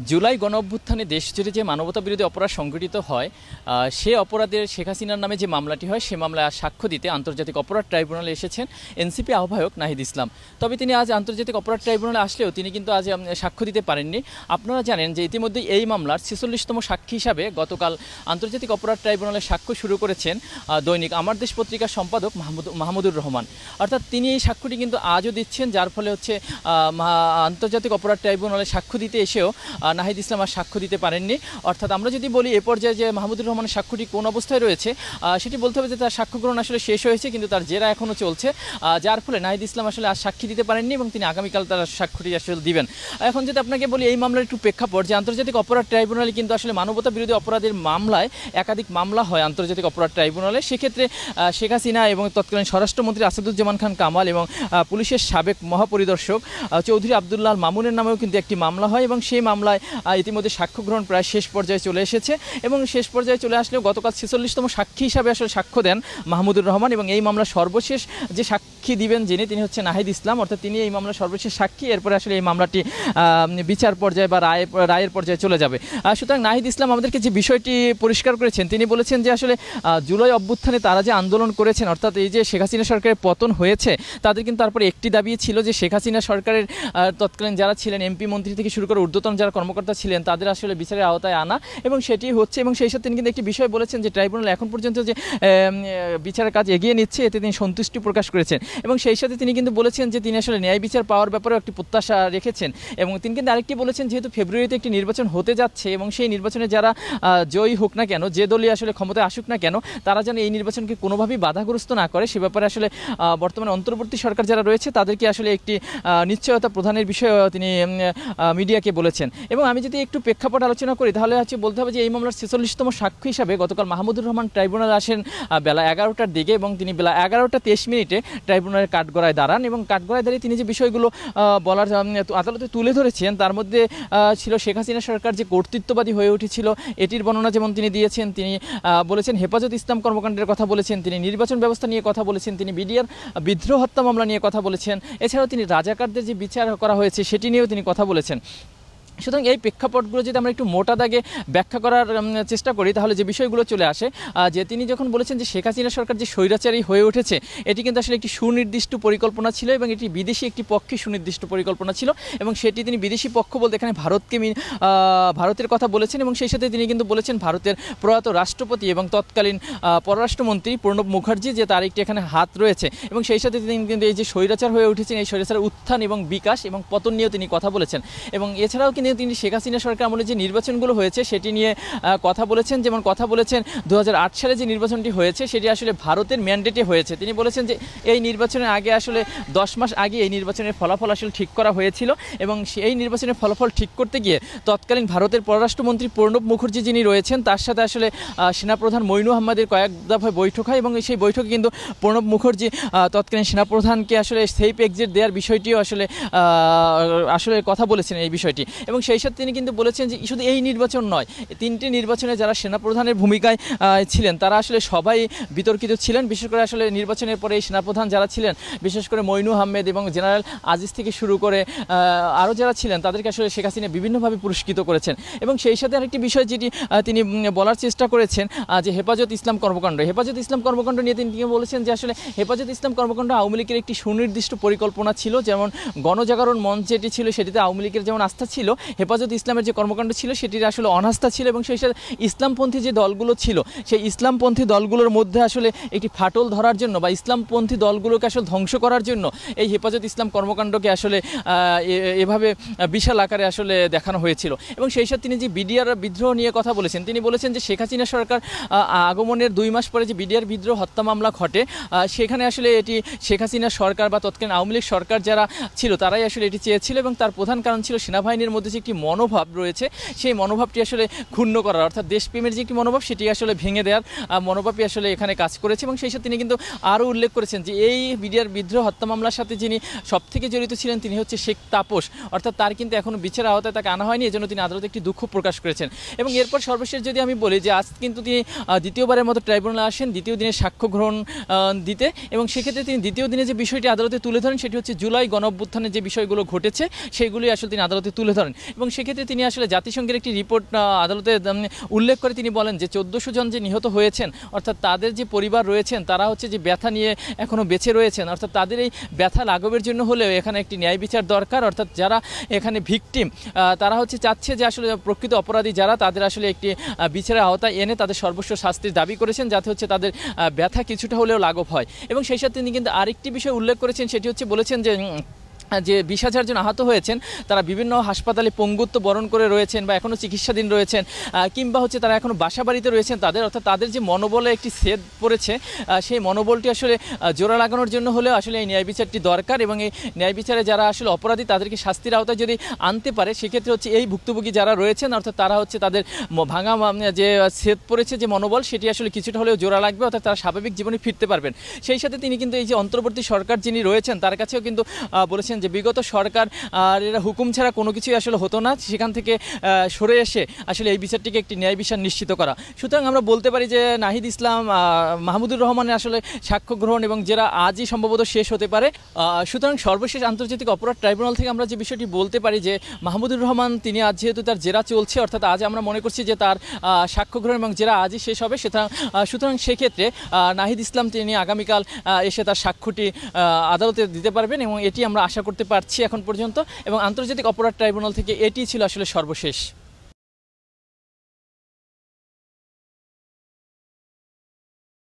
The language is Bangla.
জুলাই গণঅভ্যুত্থানে দেশজুড়ে যে মানবতাবিরোধী অপরাধ সংঘটিত হয় সে অপরাধের শেখ হাসিনার নামে যে মামলাটি হয় সে মামলায় সাক্ষ্য দিতে আন্তর্জাতিক অপরাধ ট্রাইব্যুনালে এসেছেন এনসিপি আহ্বায়ক নাহিদ ইসলাম। তবে তিনি আজ আন্তর্জাতিক অপরাধ ট্রাইব্যুনালে আসলেও তিনি কিন্তু আজ সাক্ষ্য দিতে পারেননি। আপনারা জানেন যে ইতিমধ্যেই এই মামলার ৪৬তম সাক্ষী হিসাবে গতকাল আন্তর্জাতিক অপরাধ ট্রাইব্যুনালে সাক্ষ্য শুরু করেছেন দৈনিক আমার দেশ পত্রিকার সম্পাদক মাহমুদুর রহমান। অর্থাৎ তিনি এই সাক্ষ্যটি কিন্তু আজও দিচ্ছেন, যার ফলে হচ্ছে আন্তর্জাতিক অপরাধ ট্রাইব্যুনালে সাক্ষ্য দিতে এসেও নাহিদ ইসলাম আর সাক্ষ্য দিতে পারেননি। অর্থাৎ আমরা যদি বলি এ পর্যায়ে যে মাহমুদুর রহমানের সাক্ষ্যটি কোন অবস্থায় রয়েছে সেটি বলতে হবে যে তার সাক্ষ্য গ্রহণ আসলে শেষ হয়েছে, কিন্তু তার জেরা এখনও চলছে, যার ফলে নাহিদ ইসলাম আসলে আর সাক্ষী দিতে পারেননি এবং তিনি আগামীকাল তার সাক্ষ্যটি আসলে দিবেন। এখন যদি আপনাকে বলি এই মামলার একটু প্রেক্ষাপট, যে আন্তর্জাতিক অপরাধ ট্রাইব্যুনালে কিন্তু আসলে মানবতা বিরোধী অপরাধের মামলায় একাধিক মামলা হয় আন্তর্জাতিক অপরাধ ট্রাইব্যুনালে। সেক্ষেত্রে শেখ হাসিনা এবং তৎকালীন স্বরাষ্ট্রমন্ত্রী আসাদুজ্জামান খান কামাল এবং পুলিশের সাবেক মহাপরিদর্শক চৌধুরী আবদুল্লাহ মামুনের নামেও কিন্তু একটি মামলা হয় এবং সেই মামলায় ইতিমধ্যে সাক্ষ্য গ্রহণ প্রায় শেষ পর্যায়ে চলে এসেছে এবং শেষ পর্যায়ে চলে আসলেও গতকাল ৪৬তম সাক্ষী হিসাবে আসলে সাক্ষ্য দেন মাহমুদুর রহমান এবং এই মামলার সর্বশেষ যে সাক্ষী দিবেন তিনি হচ্ছে নাহিদ ইসলাম। অর্থাৎ তিনি এই মামলার সর্বশেষ সাক্ষী, এরপরে আসলে এই মামলাটি বিচার পর্যায়ে বা রায়ের পর্যায়ে চলে যাবে। সুতরাং নাহিদ ইসলাম আমাদেরকে যে বিষয়টি পরিষ্কার করেছেন, তিনি বলেছেন যে আসলে জুলাই অভ্যুত্থানে তারা যে আন্দোলন করেছেন, অর্থাৎ এই যে শেখ হাসিনা সরকারের পতন হয়েছে, তাদের কিন্তু তারপরে একটি দাবি ছিল যে শেখ হাসিনা সরকারের তৎকালীন যারা ছিলেন এমপি মন্ত্রী থেকে শুরু করে ঊর্ধ্বতন যারা কর্মকর্তা ছিলেন তাদের আসলে বিচারের আওতায় আনা, এবং সেটি হচ্ছে। এবং সেই সাথে তিনি কিন্তু একটি বিষয় বলেছেন যে ট্রাইব্যুনাল এখন পর্যন্ত যে বিচারের কাজ এগিয়ে নিচ্ছে এতে তিনি সন্তুষ্টি প্রকাশ করেছেন এবং সেই সাথে তিনি কিন্তু বলেছেন যে তিনি আসলে ন্যায় বিচার পাওয়ার ব্যাপারেও একটি প্রত্যাশা রেখেছেন। এবং তিনি কিন্তু আরেকটি বলেছেন, যেহেতু ফেব্রুয়ারিতে একটি নির্বাচন হতে যাচ্ছে এবং সেই নির্বাচনে যারা জয়ী হোক না কেন, যে দলই আসলে ক্ষমতায় আসুক না কেন, তারা যেন এই নির্বাচনকে কোনোভাবেই বাধাগ্রস্ত না করে সে ব্যাপারে আসলে বর্তমানে অন্তর্বর্তী সরকার যারা রয়েছে তাদেরকে আসলে একটি নিশ্চয়তা প্রদানের বিষয়ে তিনি মিডিয়াকে বলেছেন। এবং আমি যদি একটু প্রেক্ষাপট আলোচনা করি তাহলে হচ্ছে বলতে হবে যে এই মামলার ৪৬তম সাক্ষ্য হিসাবে গতকাল মাহমুদুর রহমান ট্রাইব্যুনালে আসেন বেলা ১১টার দিকে এবং তিনি বেলা ১১টা ২৩ ট্রাইব্যুনালের কাঠগড়ায় দাঁড়ান এবং কাঠগড়ায় দাঁড়িয়ে তিনি যে বিষয়গুলো বলার আদালতে তুলে ধরেছেন তার মধ্যে ছিল শেখ হাসিনা সরকার যে কর্তৃত্ববাদী হয়ে উঠেছিল এটির বর্ণনা যেমন তিনি দিয়েছেন। তিনি বলেছেন হেফাজত ইসলাম কর্মকাণ্ডের কথা বলেছেন, তিনি নির্বাচন ব্যবস্থা নিয়ে কথা বলেছেন, তিনি বিডিআর বিদ্রোহ হত্যা মামলা নিয়ে কথা বলেছেন, এছাড়াও তিনি রাজাকারদের যে বিচার করা হয়েছে সেটি নিয়েও তিনি কথা বলেছেন। সুতরাং এই প্রেক্ষাপটগুলো যদি আমরা একটু মোটা দাগে ব্যাখ্যা করার চেষ্টা করি তাহলে যে বিষয়গুলো চলে আসে, যে তিনি যখন বলেছেন যে শেখ হাসিনা সরকার যে স্বৈরাচারী হয়ে উঠেছে এটি কিন্তু আসলে একটি সুনির্দিষ্ট পরিকল্পনা ছিল এবং এটি বিদেশি একটি পক্ষে সুনির্দিষ্ট পরিকল্পনা ছিল এবং সেটি তিনি বিদেশি পক্ষ বলতে এখানে ভারতের কথা বলেছেন এবং সেই সাথে তিনি কিন্তু বলেছেন ভারতের প্রয়াত রাষ্ট্রপতি এবং তৎকালীন পররাষ্ট্রমন্ত্রী প্রণব মুখার্জি যে তার একটি এখানে হাত রয়েছে এবং সেই সাথে তিনি কিন্তু এই যে স্বৈরাচার হয়ে উঠেছেন এই স্বৈরাচারের উত্থান এবং বিকাশ এবং পতন নিয়েও তিনি কথা বলেছেন। এবং এছাড়াও কিন্তু তিনি শেখ হাসিনা সরকার আমলে যে নির্বাচনগুলো হয়েছে সেটি নিয়ে কথা বলেছেন। যেমন কথা বলেছেন ২০০৮ সালে যে নির্বাচনটি হয়েছে সেটি আসলে ভারতের ম্যান্ডেটে হয়েছে। তিনি বলেছেন যে এই নির্বাচনের আগে আসলে ১০ মাস আগে এই নির্বাচনের ফলাফল আসলে ঠিক করা হয়েছিল এবং সেই নির্বাচনের ফলাফল ঠিক করতে গিয়ে তৎকালীন ভারতের পররাষ্ট্রমন্ত্রী প্রণব মুখার্জি যিনি রয়েছেন তার সাথে আসলে সেনাপ্রধান মইনু আহমেদের কয়েক দফায় বৈঠক হয় এবং সেই বৈঠকে কিন্তু প্রণব মুখার্জি তৎকালীন সেনাপ্রধানকে আসলে সেফ এক্সিট দেওয়ার বিষয়টিও আসলে কথা বলেছেন এই বিষয়টি। এবং সেই সাথে তিনি কিন্তু বলেছেন যে শুধু এই নির্বাচন নয়, ৩টি নির্বাচনে যারা সেনাপ্রধানের ভূমিকায় ছিলেন তারা আসলে সবাই বিতর্কিত ছিলেন। বিশেষ করে আসলে নির্বাচনের পরে এই সেনাপ্রধান যারা ছিলেন বিশেষ করে মইনু আহমেদ এবং জেনারেল আজিজ থেকে শুরু করে আরও যারা ছিলেন তাদেরকে আসলে শেখ হাসিনা বিভিন্নভাবে পুরস্কৃত করেছেন। এবং সেই সাথে আরেকটি বিষয় যেটি তিনি বলার চেষ্টা করেছেন যে হেফাজত ইসলাম কর্মকাণ্ড নিয়ে তিনি বলেছেন যে আসলে হেফাজত ইসলাম কর্মকাণ্ড আওয়ামী লীগের একটি সুনির্দিষ্ট পরিকল্পনা ছিল। যেমন গণজাগরণ মঞ্চ যেটি ছিল সেটিতে আওয়ামী লীগের যেমন আস্থা ছিল, হেফাজত ইসলামের যে কর্মকাণ্ড ছিল সেটির আসলে অনাস্থা ছিল এবং সেই সাথে ইসলামপন্থী যে দলগুলো ছিল সেই ইসলামপন্থী দলগুলোর মধ্যে আসলে একটি ফাটল ধরার জন্য বা ইসলামপন্থী দলগুলোকে আসলে ধ্বংস করার জন্য এই হেফাজত ইসলাম কর্মকাণ্ডকে আসলে এভাবে বিশাল আকারে আসলে দেখানো হয়েছিল। এবং সেই সাথে তিনি যে বিডিআর বিদ্রোহ নিয়ে কথা বলেছেন, তিনি বলেছেন যে শেখ হাসিনা সরকার আগমনের ২ মাস পরে যে বিডিআর বিদ্রোহ হত্যা মামলা ঘটে সেখানে আসলে এটি শেখ হাসিনা সরকার বা তৎকালীন আওয়ামী লীগ সরকার যারা ছিল তারাই আসলে এটি চেয়েছিল এবং তার প্রধান কারণ ছিল সেনাবাহিনীর মধ্যে যে একটি মনোভাব রয়েছে সেই মনোভাবটি আসলে ক্ষুণ্ণ করার, অর্থাৎ দেশপ্রেমের যে একটি মনোভাব সেটি আসলে ভেঙে দেওয়ার মনোভাবই আসলে এখানে কাজ করেছে। এবং সেই সাথে তিনি কিন্তু আরও উল্লেখ করেছেন যে এই বিডিআর বিদ্রোহ হত্যা মামলার সাথে যিনি সবথেকে জড়িত ছিলেন তিনি হচ্ছে শেখ তাপস, অর্থাৎ তার কিন্তু এখনও বিচারের আওতায় তাকে আনা হয়নি, এজন্য তিনি আদালতে একটি দুঃখ প্রকাশ করেছেন। এবং এরপর সর্বশেষ যদি আমি বলি যে আজ কিন্তু তিনি দ্বিতীয়বারের মতো ট্রাইব্যুনালে আসেন দ্বিতীয় দিনের সাক্ষ্য গ্রহণ দিতে এবং সেক্ষেত্রে তিনি দ্বিতীয় দিনে যে বিষয়টি আদালতে তুলে ধরেন সেটি হচ্ছে জুলাই গণঅভ্যুত্থানে যে বিষয়গুলো ঘটেছে সেইগুলি আসলে তিনি আদালতে তুলে ধরেন। এবং সেক্ষেত্রে তিনি আসলে জাতিসংঘের একটি রিপোর্ট আদালতে উল্লেখ করে তিনি বলেন যে 1400 জন যে নিহত হয়েছেন, অর্থাৎ তাদের যে পরিবার রয়েছেন তারা হচ্ছে যে ব্যথা নিয়ে এখনও বেঁচে রয়েছেন, অর্থাৎ তাদের এই ব্যথা লাঘবের জন্য হলেও এখানে একটি ন্যায় বিচার দরকার। অর্থাৎ যারা এখানে ভিকটিম তারা হচ্ছে চাচ্ছে যে আসলে প্রকৃত অপরাধী যারা তাদের আসলে একটি বিচারের আওতায় এনে তাদের সর্বোচ্চ শাস্তির দাবি করেছেন, যাতে হচ্ছে তাদের ব্যথা কিছুটা হলেও লাঘব হয়। এবং সেই সাথে তিনি কিন্তু আরেকটি বিষয় উল্লেখ করেছেন, সেটি হচ্ছে বলেছেন যে 20,000 জন আহত হয়েছেন তারা বিভিন্ন হাসপাতালে পঙ্গুত্ব বরণ করে রয়েছেন বা এখনও চিকিৎসাধীন রয়েছেন, কিংবা হচ্ছে তারা এখনও বাসা বাড়িতে রয়েছেন, অর্থাৎ তাদের যে মনোবলে একটি ছেদ পড়েছে সেই মনোবলটি আসলে জোড়া লাগানোর জন্য হলেও আসলে এই ন্যায় বিচারটি দরকার। এবং এই ন্যায় বিচারে যারা আসলে অপরাধী তাদেরকে শাস্তির আওতায় যদি আনতে পারে সেক্ষেত্রে হচ্ছে এই ভুক্তভোগী যারা রয়েছেন, অর্থাৎ তারা হচ্ছে তাদের ভাঙা যে ছেদ পড়েছে যে মনোবল সেটি আসলে কিছুটা হলেও জোড়া লাগবে, অর্থাৎ তারা স্বাভাবিক জীবনে ফিরতে পারবেন। সেই সাথে তিনি কিন্তু এই যে অন্তর্বর্তী সরকার যিনি রয়েছেন তার কাছেও কিন্তু বলেছেন যে বিগত সরকার আর এরা হুকুম ছাড়া কোনো কিছুই আসলে হতো না, সেখান থেকে সরে এসে আসলে এই বিচারটিকে একটি ন্যায় বিচার নিশ্চিত করা। সুতরাং আমরা বলতে পারি যে নাহিদ ইসলাম, মাহমুদুর রহমানের আসলে সাক্ষ্য গ্রহণ এবং জেরা আজই সম্ভবত শেষ হতে পারে। সুতরাং সর্বশেষ আন্তর্জাতিক অপরাধ ট্রাইব্যুনাল থেকে আমরা যে বিষয়টি বলতে পারি যে মাহমুদুর রহমান তিনি আজ যেহেতু তার জেরা চলছে, অর্থাৎ আজ আমরা মনে করছি যে তার সাক্ষ্য গ্রহণ এবং জেরা আজই শেষ হবে, সুতরাং সেক্ষেত্রে নাহিদ ইসলাম তিনি আগামীকাল এসে তার সাক্ষ্যটি আদালতে দিতে পারবেন এবং এটি আমরা আশা করতে পারছি এখন পর্যন্ত। এবং আন্তর্জাতিক অপরাধ ট্রাইব্যুনাল থেকে এটি ছিল আসলে সর্বশেষ।